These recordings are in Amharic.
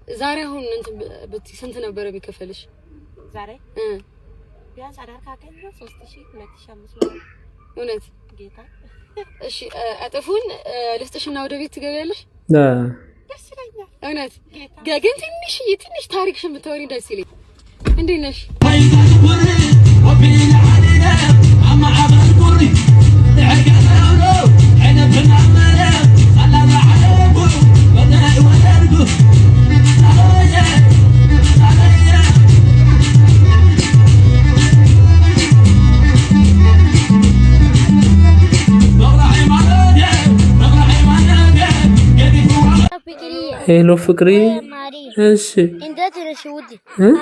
ዛሬ አሁን ስንት ነበር የሚከፈልሽ ዛሬ ቢያንስ አዳር ካገኘ 3000 እውነት ጌታ እሺ አጥፉን ልስጥሽና ወደ ቤት ትገቢያለሽ ደስ ይለኛል እውነት ግን ትንሽ ታሪክሽን ብታወሪ ደስ ይለኝ እንዴት ነሽ ሄሎ ፍቅሪ እሺ እንዴ ትረሽውዲ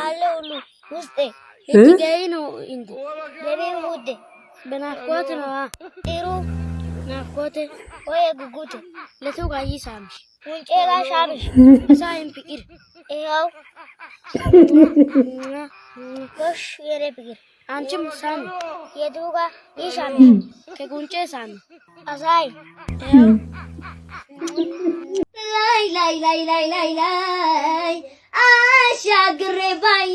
አለውሉ ውስጤ እትገይ ነው እንዴ ለቤው ውዴ በናፍቆት ነው ኢሩ ናፍቆት ወይ ጉጉት ለሰው ጋር ይሳምሽ ወንጨላ ሻምሽ ሳይም ፍቅር ይኸው ኮሽ የሬ ፍቅር አንቺም ሳም የዱጋ ይሻምሽ ከጉንጬ ሳም አሳይ ላይ አሻግሬ ባይ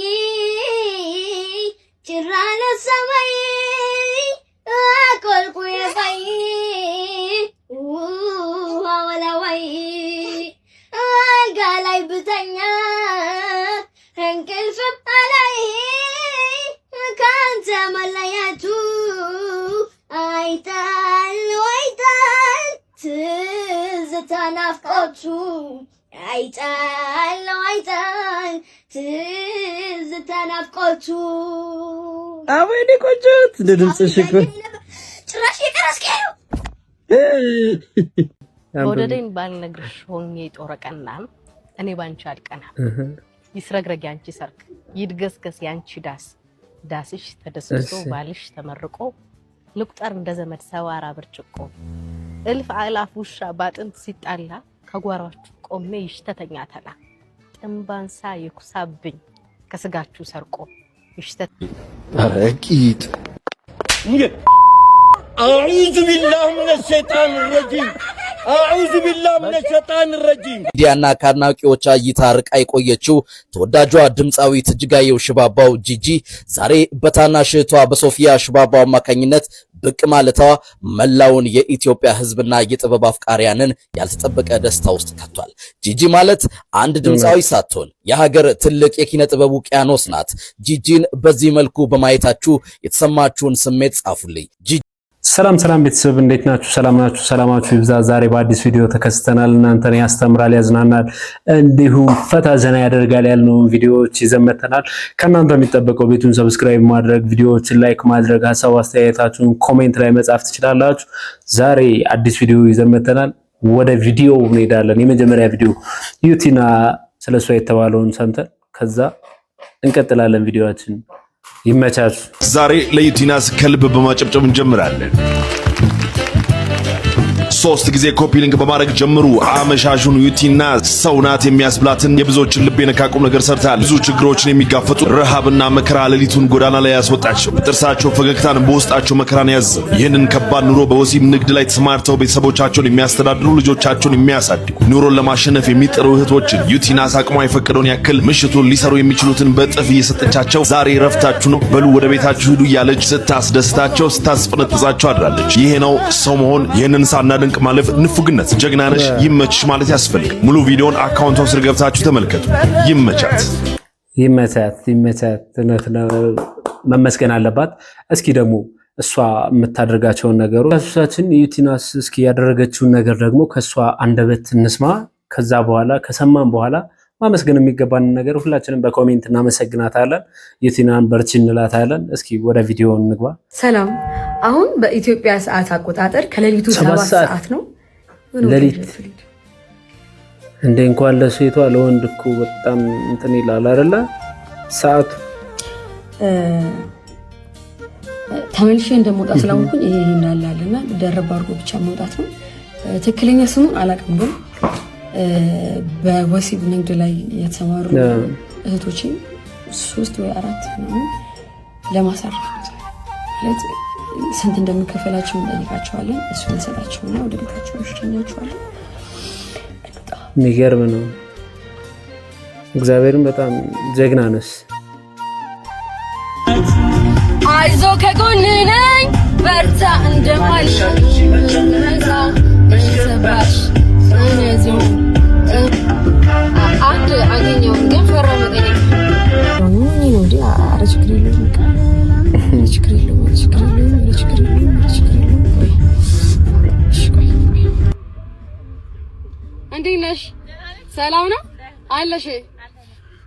ጭራለ ሰማይ አቆልቁዬ ባይ ወላዋይ አልጋ ላይ ብተኛ እንቅልፍ አላይ ካንተ መለያቱ አይታል ትዝታ ናፍቆቱ አይጣል ትዝታ ናፍቆቱ አወይኔ ቆንጆት ድምጽሽ እኮ ጭራሽ ይቀራስከው ወደደኝ ባልነግርሽ ሆኜ ጦረቀናም እኔ ባንቺ አልቀና ይስረግረግ ያንቺ ሰርክ ይድገስገስ ያንቺ ዳስሽ ተደስቶ ባልሽ ተመርቆ ልቁጠር እንደ ዘመድ ሰዋራ ብርጭቆ እልፍ አላፍ ውሻ ባጥንት ሲጣላ ከጓሯችሁ ቆሜ ይሽተተኛ ተላ ጥምባንሳ ይኩሳብኝ ከስጋችሁ ሰርቆ ይሽተት አረቂት አዑዙ ቢላህ ሚነ ሸይጣን ረጂም አዑዙ ቢላህ ሚነ ሸይጣን ረጂም ዲያና ካድናቂዎች እይታ ርቃ የቆየችው ተወዳጇ ድምጻዊት እጅጋየሁ ሽባባው ጂጂ ዛሬ በታናሽ እህቷ በሶፊያ ሽባባው አማካኝነት ብቅ ማለቷ መላውን የኢትዮጵያ ሕዝብና የጥበብ አፍቃሪያንን ያልተጠበቀ ደስታ ውስጥ ከቷል። ጂጂ ማለት አንድ ድምጻዊ ሳትሆን የሀገር ትልቅ የኪነ ጥበብ ውቅያኖስ ናት። ጂጂን በዚህ መልኩ በማየታችሁ የተሰማችሁን ስሜት ጻፉልኝ። ሰላም ቤተሰብ እንዴት ናችሁ? ሰላም ናችሁ? ሰላማችሁ ይብዛ። ዛሬ በአዲስ ቪዲዮ ተከስተናል። እናንተን ያስተምራል፣ ያዝናናል፣ እንዲሁም ፈታ ዘና ያደርጋል ያልነውን ቪዲዮዎች ይዘን መጥተናል። ከእናንተ የሚጠበቀው ቤቱን ሰብስክራይብ ማድረግ፣ ቪዲዮዎችን ላይክ ማድረግ፣ ሀሳብ አስተያየታችሁን ኮሜንት ላይ መጻፍ ትችላላችሁ። ዛሬ አዲስ ቪዲዮ ይዘን መጥተናል። ወደ ቪዲዮ እንሄዳለን። የመጀመሪያ ቪዲዮ ዩቲና ስለሷ የተባለውን ሰምተን ከዛ እንቀጥላለን ቪዲዮአችን። ይመቻቹ። ዛሬ ለዩቲናስ ከልብ በማጨብጨብ እንጀምራለን። 3 ጊዜ ኮፒ ሊንክ በማድረግ ጀምሩ። አመሻሹን ዩቲና ሰውናት የሚያስብላትን የብዙዎችን ልብ የነካቁም ነገር ሰርታል። ብዙ ችግሮችን የሚጋፈጡ ረሃብና መከራ ሌሊቱን ጎዳና ላይ ያስወጣቸው፣ ጥርሳቸው ፈገግታን በውስጣቸው መከራን ያዘው። ይህንን ከባድ ኑሮ በወሲብ ንግድ ላይ ተሰማርተው ቤተሰቦቻቸውን የሚያስተዳድሩ፣ ልጆቻቸውን የሚያሳድጉ፣ ኑሮን ለማሸነፍ የሚጥሩ እህቶችን ዩቲናስ አቅሟ የፈቀደውን ያክል ምሽቱን ሊሰሩ የሚችሉትን በጥፍ እየሰጠቻቸው ዛሬ ረፍታችሁ ነው በሉ ወደ ቤታችሁ ሂዱ እያለች ስታስደስታቸው ስታስፈነጥዛቸው አድራለች። ይሄ ነው ሰው መሆን። ይህንን ሳናደንቅ ማለፍ ንፉግነት። ጀግና ነሽ ይመችሽ ማለት ያስፈልግ። ሙሉ ቪዲዮን አካውንቷ ስር ገብታችሁ ተመልከቱ። ይመቻት። መመስገን አለባት። እስኪ ደግሞ እሷ የምታደርጋቸውን ነገሮች አሱሳችን ዩቲናስ እስኪ ያደረገችውን ነገር ደግሞ ከሷ አንደበት እንስማ። ከዛ በኋላ ከሰማን በኋላ ማመስገን የሚገባን ነገር ሁላችንም በኮሜንት እናመሰግናታለን። ዩቲናን በርቺ እንላታለን። እስኪ ወደ ቪዲዮ እንግባ። ሰላም። አሁን በኢትዮጵያ ሰዓት አቆጣጠር ከሌሊቱ 7 ሰዓት ነው። ሌሊት እንደ እንኳን ለሴቷ ለወንድ እኮ በጣም እንትን ይላል አይደለ? ሰዓቱ ተመልሼ እንደምወጣ ስለሆንኩኝ ይሄ እንዳላለና ደረብ አድርጎ ብቻ መውጣት ነው። ትክክለኛ ስሙን አላውቅም ግን በወሲብ ንግድ ላይ የተሰማሩ እህቶቼ 3 ወይ 4 ነው ለማሳረፍ ማለት ስንት እንደሚከፈላቸው እንጠይቃቸዋለን። እሱን እንሰጣቸውና ወደ ቤታቸው እንሸኛቸዋለን። የሚገርም ነው። እግዚአብሔርን በጣም ጀግና ነሽ። አይዞ ከጎን ነኝ በርታ እንደማልሽ አንድ አገኘው ግን ፈራ መጠየቅ ነው እንዴ? ኧረ ችግር የለውም እንዴት ነሽ? ሰላም ነው አለሽ?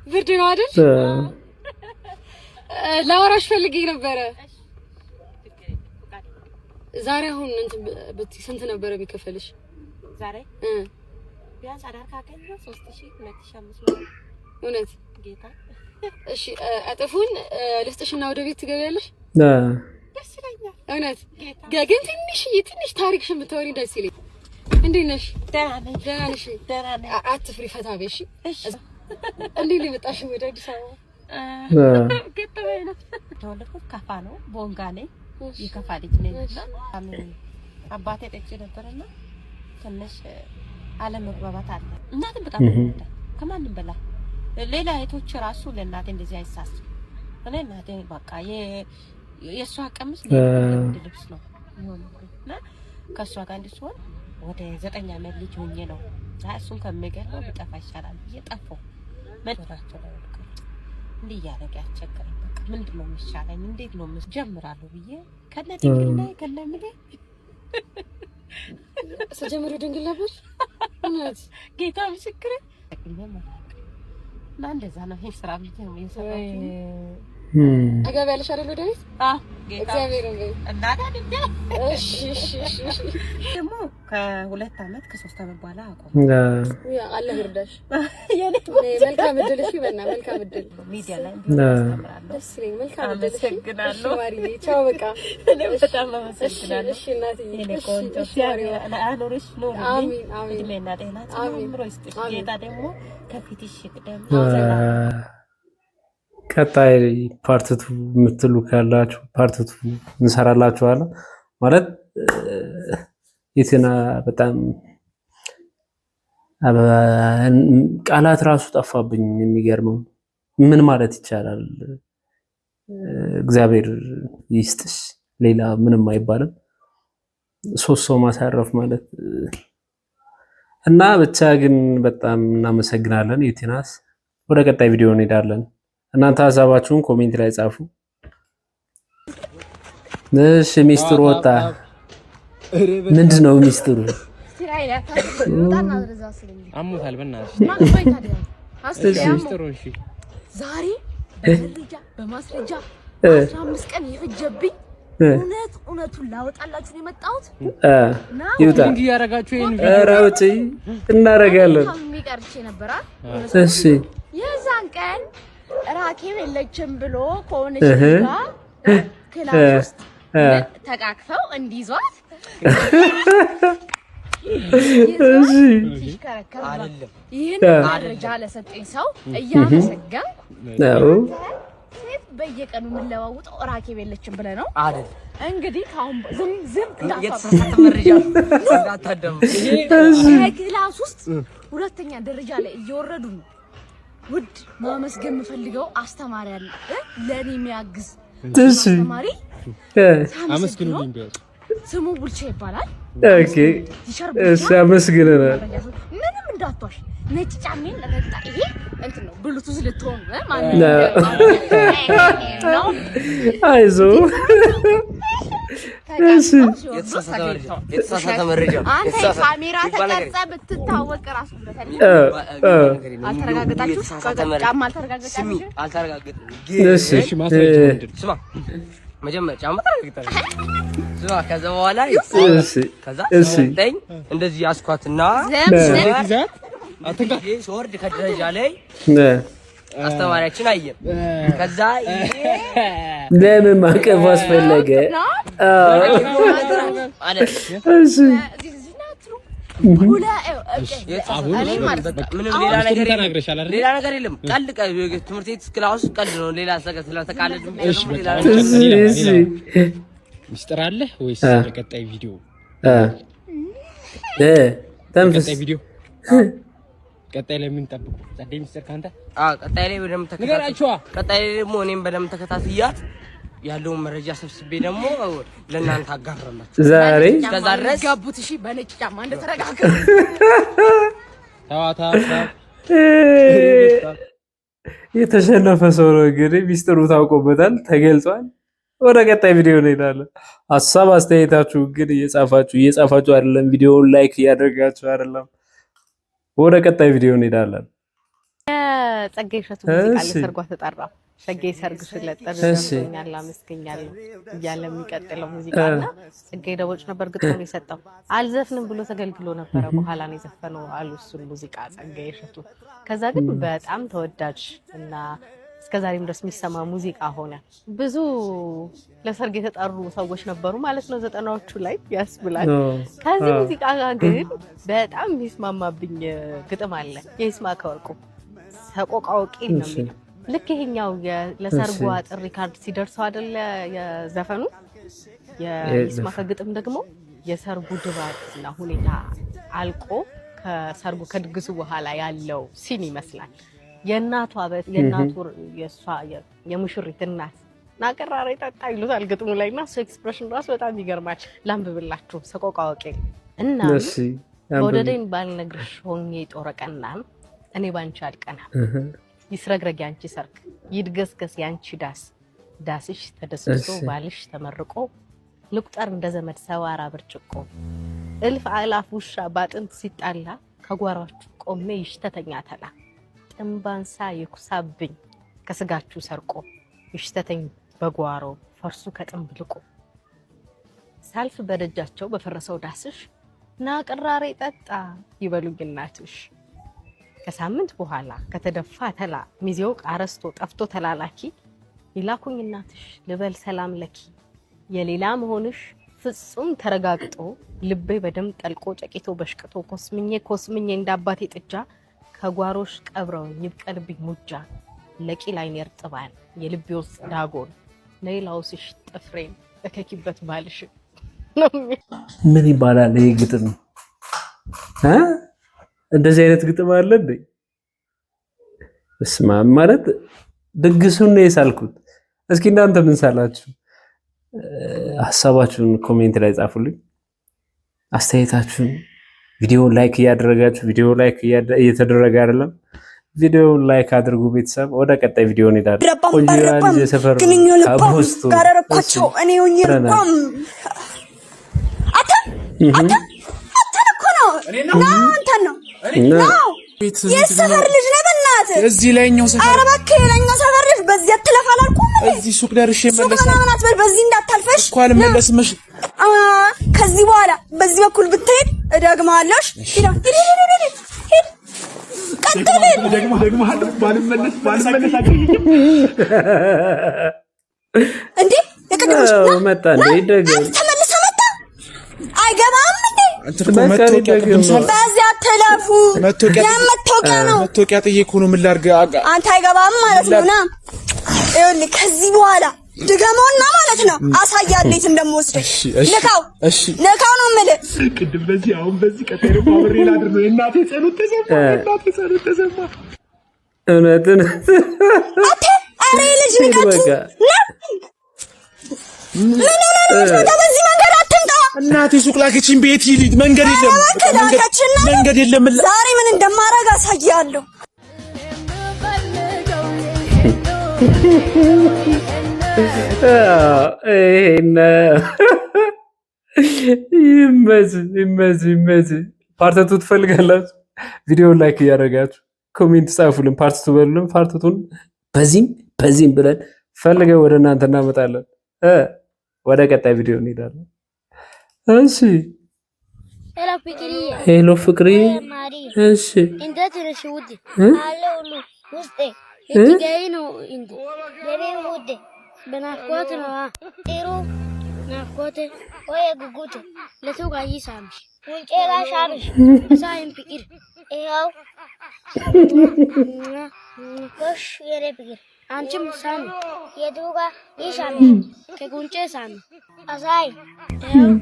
ብርድ ነው አይደል? ላወራሽ ፈልጌ ነበረ። ዛሬ አሁን ስንት ነበረ ቢከፈልሽ? ዛሬ ቢያንስ አዳር ካገኘው 3250 እውነት ጌታ። እሺ አጥፉን ልስጥሽና ወደ ቤት ትገቢያለሽ? ደስ ይለኛል እውነት። ግን ትንሽ ታሪክሽን ብታወሪ ደስ ይለኛል። እንዴት ነሽ? ደህና ነሽ? አትፍሪ፣ ፈታ በይ እሺ። እንዴት ነው የመጣሽው ወደ አዲስ አበባ? ገጠመኝ ነው። ተወለድኩት ከፋ ነው፣ ቦንጋ ነኝ። የከፋ ልጅ ነኝ። አባቴ ጠጪ ነበርና ትንሽ አለመግባባት አለ። እናቴም በጣም ወዳ ከማንም በላይ ሌላ እህቶች ራሱ ለእናቴ እንደዚህ አይሳሱ። እኔ እናቴ በቃ የእሷ ቀሚስ ልብስ ነው እና ከእሷ ጋር እንድትሆን ወደ 9 ዓመት ልጅ ሆኜ ነው እሱን ከሚገርመው ብጠፋ ይሻላል ብዬ ጠፋሁ። መድራቸው ላይ እንዲህ እያደረገ ያስቸገረኝ። በቃ ምንድን ነው የሚሻለኝ? እንዴት ነው ጀምራለሁ ብዬ ከነድንግልና ከነምኔ ስጀምር ድንግል ነበር እውነት ጌታ ምስክር እና እንደዛ ነው። ይሄ ስራ ብቻ ነው የሰራው። አገባለሽ አይደል ወደ ቤት? እግዚአብሔር ይመስገን። እና ታዲያ እሺ ደግሞ ከ2 ዓመት ከ3 ዓመት በኋላ አቆም ያ አላህ ይርዳሽ። የኔ መልካም እድል። እሺ በእና መልካም እድል። ሚዲያ ላይ አስተምራለሁ። ደስ ይለኝ። መልካም እድል። አመሰግናለሁ። ማሪዬ ቻው። በቃ እኔም በጣም አመሰግናለሁ። እሺ እናትዬ። የኔ ቆንጆ አኖርሽ ኖር። አሜን አሜን። እድሜና ጤና ጨምሮ ይስጥሽ። ጌታ ደግሞ ከፊትሽ ይቅደም። ቀጣይ ፓርትቱ የምትሉ ካላችሁ ፓርትቱ እንሰራላችኋለን። ማለት የትና በጣም ቃላት ራሱ ጠፋብኝ። የሚገርመው ምን ማለት ይቻላል? እግዚአብሔር ይስጥሽ፣ ሌላ ምንም አይባልም። 3 ሰው ማሳረፍ ማለት እና ብቻ ግን በጣም እናመሰግናለን የቲናስ። ወደ ቀጣይ ቪዲዮ እንሄዳለን። እናንተ ሀሳባችሁን ኮሜንት ላይ ጻፉ። እሺ ሚስጥሩ ወጣ። ምንድነው ሚስጥሩ? አሙታል በእናትሽ ዛሬ በማስረጃ 15 ቀን ይፈጀብኝ እውነቱን ላወጣላችሁ ነው የመጣሁት። ይውጣ እንግዲህ ያረጋችሁ ይሄን ራውጪ እናረጋለን። የሚቀርቼ ነበር። እሺ የዛን ቀን ራኬብ የለችም ብሎ ከሆነች ጋር ክላስ ውስጥ ተቃቅፈው እንዲዟት እሺ ይህን መረጃ ለሰጠኝ ሰው እያመሰገንኩ ነው። በየቀኑ የምንለዋውጠው ራኬብ የለችም ብለህ ነው አይደል? እንግዲህ ካሁን ዝም የተሳሳተ መረጃ እንዳታደም። ክላስ ውስጥ 2ኛ ደረጃ ላይ እየወረዱ ነው። ውድ ማመስገን የምፈልገው አስተማሪ አለ ለኔ የሚያግዝ አስተማሪ። አመስግኑልኝ ቢያንስ። ስሙ ቡልቻ ይባላል። ኦኬ እሺ፣ አመስግነናል። ምንም እንዳትዋሽ። ነጭ ጫሜን ረጣ። ይሄ እንትን ነው ብሉቱዝ ልትሆን ማለት ነው። አይዞ እሺ። የተሳሳተ መረጃ አንተ ካሜራ ተቀርጸ ብትታወቅ ራሱ አልተረጋገጣችሁ። ጫማ አልተረጋገጣችሁ። አልተረጋገጠም። እሺ ስማ መጀመሪያ ጫማ ተረጋግጣለች። ስማ ከዛ በኋላ እሺ እንደዚህ አስኳትና ሶርድ ከደረጃ ላይ አስተማሪያችን አየን። ከዛ ለምን ማቀፍ አስፈለገ? እሺ ሌላ ነገር የለም። ቀልድ ትምህርት ቤት ክላስ ቀልድ ነው። ሌላ ሰቀት ስለተቃለድ ሚስጥር አለ ወይስ በቀጣይ ቪዲዮ? ተንፈስ ቪዲዮ ቀጣይ ላይ ምን ጠብቁ? ጸደይ ሚስተር ካንተ ቀጣይ ላይ በደም ተከታተሉ። ቀጣይ ላይ ደግሞ እኔም በደም ተከታትያት ያለውን መረጃ ሰብስቤ ደግሞ ለእናንተ አጋራላችሁ። ዛሬ ከዛ ድረስ ጋቡት። እሺ በነጭ ጫማ እንደተረጋጋ ታዋታ የተሸነፈ ሰው ነው እንግዲህ ሚስጥሩ ታውቆበታል፣ ተገልጿል። ወደ ቀጣይ ቪዲዮ እንሄዳለን። ሀሳብ አስተያየታችሁ ግን እየጻፋችሁ አይደለም፣ ቪዲዮውን ላይክ እያደረጋችሁ አይደለም። ወደ ቀጣይ ቪዲዮ እንሄዳለን። ጸጋዬ እሸቱ ሙዚቃ ለሰርጓ ተጠራ። ጸጋዬ ሰርግ ስለጠራኛል አመስገኛለሁ እያለ የሚቀጥለው ሙዚቃና ጸጋዬ ደቦጭ ነበር ግጥሙን የሰጠው። አልዘፍንም ብሎ ተገልግሎ ነበረ፣ በኋላ ነው የዘፈነው አሉ እሱን ሙዚቃ ጸጋዬ እሸቱ። ከዛ ግን በጣም ተወዳጅ እና እስከዛሬም ድረስ የሚሰማ ሙዚቃ ሆነ። ብዙ ለሰርግ የተጠሩ ሰዎች ነበሩ ማለት ነው 90ዎቹ ላይ ያስብላል። ከዚህ ሙዚቃ ጋር ግን በጣም የሚስማማብኝ ግጥም አለ የይስማዕከ ወርቁ ሰቆቃወ ቂል ነው የሚለው። ልክ ይሄኛው ለሰርጓ ጥሪ ካርድ ሲደርሰው አይደለ የዘፈኑ የይስማዕከ ግጥም ደግሞ የሰርጉ ድባብና ሁኔታ አልቆ ከሰርጉ ከድግሱ በኋላ ያለው ሲን ይመስላል። የእናቱ የሷ የሙሽሪት እናት ናቀራራ ይጣጣ ይሉታል ግጥሙ ላይና እሱ ኤክስፕሬሽን ራሱ በጣም ይገርማል። ላንብብላችሁ ሰቆቃወ ቂል እና ወደደኝ ባልነግርሽ ሆኜ ጦረቀና እኔ ባንቺ አልቀና ይስረግረግ ያንቺ ሰርክ ይድገስገስ ያንቺ ዳስሽ ተደስቶ ባልሽ ተመርቆ ልቁጠር እንደ ዘመድ ሰዋራ ብርጭቆ እልፍ አላፍ ውሻ ባጥንት ሲጣላ ከጓሯችሁ ቆሜ ይሽተተኛ ተላ ጥምባንሳ ይኩሳብኝ ከስጋችሁ ሰርቆ ይሽተተኝ በጓሮ ፈርሱ ከጥምብልቆ ሳልፍ በደጃቸው በፈረሰው ዳስሽ ናቅራሬ ጠጣ ይበሉኝ እናትሽ ከሳምንት በኋላ ከተደፋ ተላ ሚዜው ቃረስቶ ጠፍቶ ተላላኪ ይላኩኝ እናትሽ ልበል ሰላም ለኪ የሌላ መሆንሽ ፍጹም ተረጋግጦ ልቤ በደም ጠልቆ ጨቂቶ በሽቅቶ ኮስምኜ እንዳባቴ ጥጃ ከጓሮሽ ቀብረው ይብቀልብኝ ሙጃ ለቂ ላይን ይርጥባል የልቤ ውስጥ ዳጎን ለይላውስሽ ጥፍሬን እከኪበት ባልሽ ምን ይባላል ይሄ ግጥም? እንደዚህ አይነት ግጥም አለ እንዴ? እስማ ማለት ድግሱን ነው የሳልኩት። እስኪ እናንተ ምን ሳላችሁ? ሐሳባችሁን ኮሜንት ላይ ጻፉልኝ። አስተያየታችሁን ቪዲዮውን ላይክ እያደረጋችሁ ቪዲዮ ላይክ እየተደረገ አይደለም። ቪዲዮውን ላይክ አድርጉ ቤተሰብ። ወደ ቀጣይ ቪዲዮ እንሄዳለን። ቆንጆ ልጅ የሰፈር አቦስቶ ጋራረኳቸው እኔ ሆኜ የሰፈር ልጅ ነህ በእናትህ። እዚህ ላይኛው ሰፈር ኧረ እባክህ የላይኛው ሰፈር ልጅ በዚህ አትለፍ አላልኩም እንዴ? እዚህ ሱቅ ደርሼ መለስ አትበል፣ በዚህ እንዳታልፈሽ እኮ አልመለስም። እሺ ከዚህ በኋላ በዚህ በኩል ብትሄድ እደግማለሁ። ሂድ ቀጥል። ደግመሃል። ባልመለስ እንዴ የቀደምሽ መጣ እንዴ ደግም ተመልሰህ መጣ አይገባም እንዴ? በዚህ አትለፉ። የመታወቂያ ነው መታወቂያ ጥዬ እኮ ነው። ምን ላድርግ? አንተ አይገባም ማለት ነው። ና ይኸውልህ ከዚህ በኋላ ድገመውና ማለት ነው አሳያለሁ የት እንደምወስደህ። ልካው ነው የምልህ። ቅድም በዚህ አሁን በዚህ ቀጣይ ደግሞ አብሬ ላድር ነው። የእናቴ ጸሎት ተሰማ። እውነትን አተ አሬ ልጅ ንገቱ በዚህ መንገድ አትምጣ። እናቴ ሱቅ ላከችኝ። ቤት ይሊድ መንገድ የለም። ዛሬ ምን እንደማረግ አሳያለሁ። ይመዝ ፓርት 2 ትፈልጋላችሁ? ቪዲዮውን ላይክ እያደረጋችሁ ኮሜንት ጻፉልን። ፓርት 2 በሉልን። ፓርት 2ን በዚህም ብለን ፈልገን ወደ እናንተ እናመጣለን። ወደ ቀጣይ ቪዲዮ እንሄዳለን። እሺ ሄሎ ፍቅሪ፣ እሺ እንዴት ነሽ ውዴ? አለሁልህ ውስጤ እትጋይ ነው እንዴ ለቤ ውዴ በናፍቆት ነው ጥሩ ናፍቆት ወይ ጉጉት ለቱጋ ይሳምሽ ወንጨላ ሻምሽ ሳይም ፍቅር ይኸው ኮሽ የሬ ፍቅር አንቺም ሳሚ የቱጋ ይሳምሽ ከጉንጬ ሳሚ አሳይ ይኸው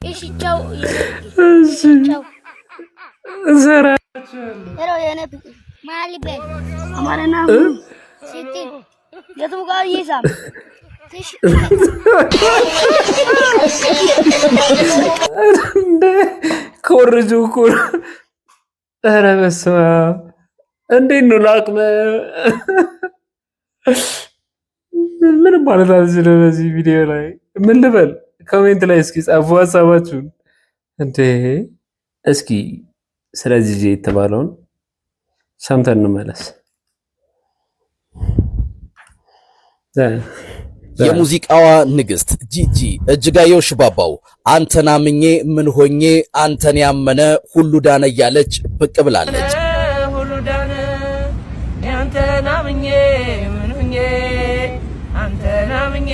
እሺ ቻው የሬ ፍቅር ቻው ሄሎ የኔ ማሊበ አማረና ሲቲ የቱም ጋር ይሳም ኮርጁ ኮር ኧረ በስመ አብ እንዴት ነው ላቅመ ምንም ማለት አልችልም። በዚህ ቪዲዮ ላይ ምን ልበል? ኮሜንት ላይ እስኪ ጻፉ ሀሳባችሁን። እንዴ እስኪ ስለዚህ ጂጂ የተባለውን ሰምተን እንመለስ። የሙዚቃዋ ንግስት ጂጂ እጅጋየሁ ሽባባው አንተን አምኜ ምን ሆኜ አንተን ያመነ ሁሉ ዳነ እያለች ብቅ ብላለች። ሁሉ ዳነ አንተን አምኜ ምን ሆኜ አንተን አምኜ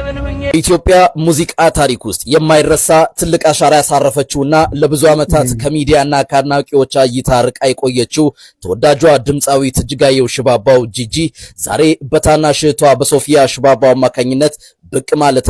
ምን ሆኜ በኢትዮጵያ ሙዚቃ ታሪክ ውስጥ የማይረሳ ትልቅ አሻራ ያሳረፈችውና ለብዙ ዓመታት ከሚዲያና ከአድናቂዎቿ እይታ ርቃ የቆየችው ተወዳጇ ድምፃዊት እጅጋየሁ ሽባባው ጂጂ ዛሬ በታናሽ እህቷ በሶፊያ ሽባባው አማካኝነት ብቅ ማለቷ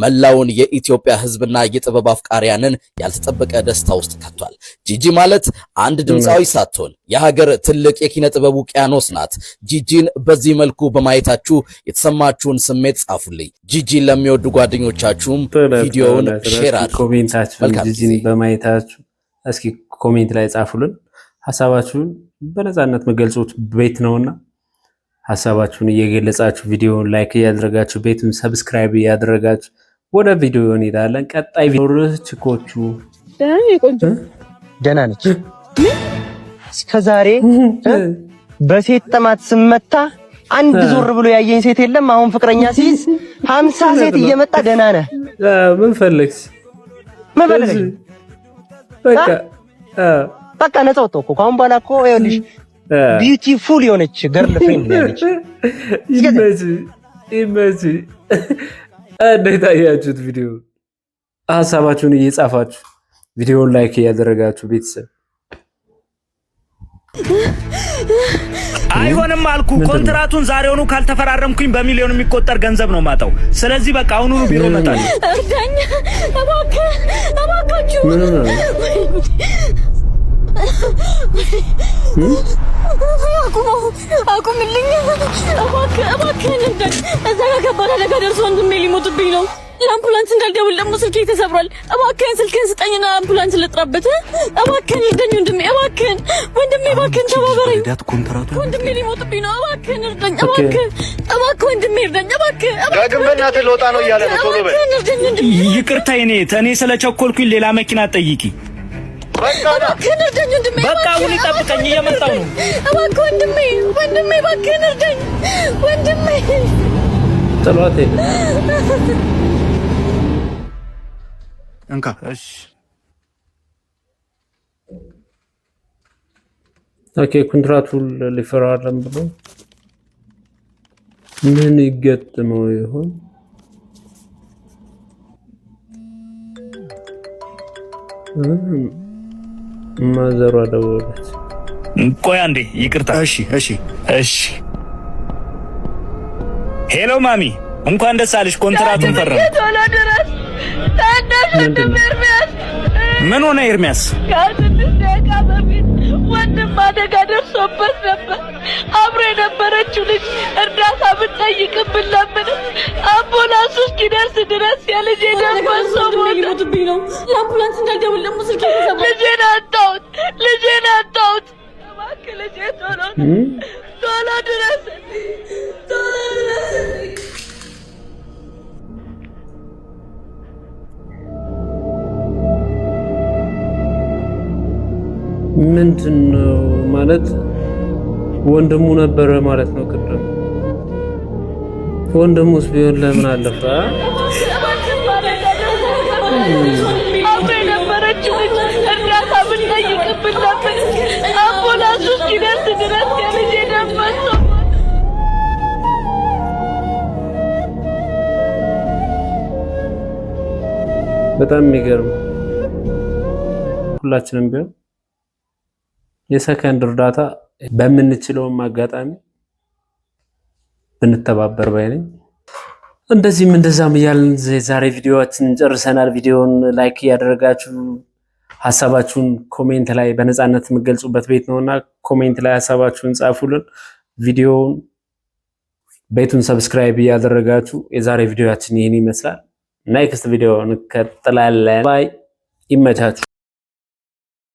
መላውን የኢትዮጵያ ሕዝብና የጥበብ አፍቃሪያንን ያልተጠበቀ ደስታ ውስጥ ከቷል። ጂጂ ማለት አንድ ድምፃዊ ሳትሆን የሀገር ትልቅ የኪነ ጥበብ ውቅያኖስ ናት። ጂጂን በዚህ መልኩ በማየታችሁ የተሰማችሁን ስሜት ጻፉልኝ። ጂጂን ለሚወዱ ጓደኞቻችሁም ቪዲዮውን ሼር አድርጉ። ኮሜንታችሁን ጂጂን በማየታችሁ እስኪ ኮሜንት ላይ ጻፉልን። ሐሳባችሁን በነፃነት መገልጹት ቤት ነውና ሐሳባችሁን እየገለጻችሁ ቪዲዮውን ላይክ እያደረጋችሁ ቤቱን ሰብስክራይብ እያደረጋችሁ ወደ ቪዲዮ እንሄዳለን። ቀጣይ ቪዲዮ ችኮቹ ደህና ነች። እስከዛሬ በሴት ጥማት ስመታ አንድ ዞር ብሎ ያየኝ ሴት የለም። አሁን ፍቅረኛ ሲይዝ 50 ሴት እየመጣ ደህና ነህ ምን ፈለግሽ? በቃ ነፃ ወጣሁ እኮ ከአሁን በኋላ እኮ ይኸውልሽ ቢዩቲፉል የሆነች ገርል ፍሬንድ ያለች ይመች። እንዴት አያችሁት? ቪዲዮ ሐሳባችሁን እየጻፋችሁ ቪዲዮውን ላይክ እያደረጋችሁ ቤተሰብ አይሆንም አልኩ። ኮንትራቱን ዛሬውኑ ካልተፈራረምኩኝ በሚሊዮን የሚቆጠር ገንዘብ ነው ማጣው። ስለዚህ በቃ አሁኑኑ ቢሮ እመጣለሁ። እርዳኝ እባካችሁ። አቁምልኝ እባክህን። እዛ ጋር ከባድ አደጋ ደርሶ ወንድሜ ሊሞትብኝ ነው። ለአምቡላንስ እንዳልደውል ደግሞ ስልኬ ተሰብሯል። እባክህን ስልክህን ስጠኝና አምቡላንስ ልጥራበት። እባክህን እርዳኝ ወንድሜ፣ እባክህን ወንድሜ፣ እባክህን ተባበረኝ። ወንድሜ ሊሞትብኝ ነው። እባክህን እርዳኝ፣ እባክህ ወንድሜ እርዳኝ፣ እባክህ። ዳግም በእናትህ ልወጣ ነው እያለ ነው። ቶሎ በል። ይቅርታ እኔ ስለቸኮልኩኝ ሌላ መኪና ጠይቂ። እባክህን እርዳኝ ወንድሜ፣ በቃ አሁን ይጠብቀኝ፣ እየመጣሁ ነው። እባክህ ወንድሜ፣ እባክህን እርዳኝ ወንድሜ። ጥሏት እንካ። እሺ ኦኬ። ኮንትራቱን ሊፈራረም ብሎ ምን ይገጥመው ይሆን? ማዘሯ ደወለች። ቆይ አንዴ ይቅርታ። እሺ። ሄሎ ማሚ፣ እንኳን ደስ አለሽ። ኮንትራቱን ፈረም። ቶሎ ድረስ ታናሽ ወንድም ኤርሚያስ። ምን ሆነ ኤርሚያስ? ከ6 ደቂቃ በፊት ወንድም አደጋ ደርሶበት ነበር። አብሮ የነበረችው ልጅ እርዳታ ብትጠይቅብን ለምን አምቡላንስ እስኪደርስ ድረስ የልጄ ደም ፈሶ ሞትብኝ ነው። ለአምቡላንስ እንዳልደውል ደግሞ ስልኬ ተሰብሯል። ልጄን አጣሁት። እባክህ ልጄ ቶሎ ድረስ። ምንድነው ማለት? ወንድሙ ነበረ ማለት ነው። ቅድም ወንድሙስ ቢሆን ለምን አለፈ? አብሮ የነበረችው ልጅ እርዳታ ብትጠይቅብን ነበር። አምቡላንስ እስኪደርስ ድረስ የልጄ ደም ፈሶ በጣም የሚገርም። ሁላችንም ቢሆን የሰከንድ እርዳታ በምንችለውም አጋጣሚ ብንተባበር ባይ ነኝ። እንደዛም እያልን ዛሬ ቪዲዮአችንን ጨርሰናል። ቪዲዮውን ላይክ እያደረጋችሁ ሐሳባችሁን ኮሜንት ላይ በነፃነት የምትገልጹበት ቤት ነውና ኮሜንት ላይ ሐሳባችሁን ጻፉልን። ቪዲዮውን ቤቱን ሰብስክራይብ እያደረጋችሁ የዛሬ ቪዲዮአችን ይህን ይመስላል። ኔክስት ቪዲዮ እንቀጥላለን። ባይ። ይመቻችሁ።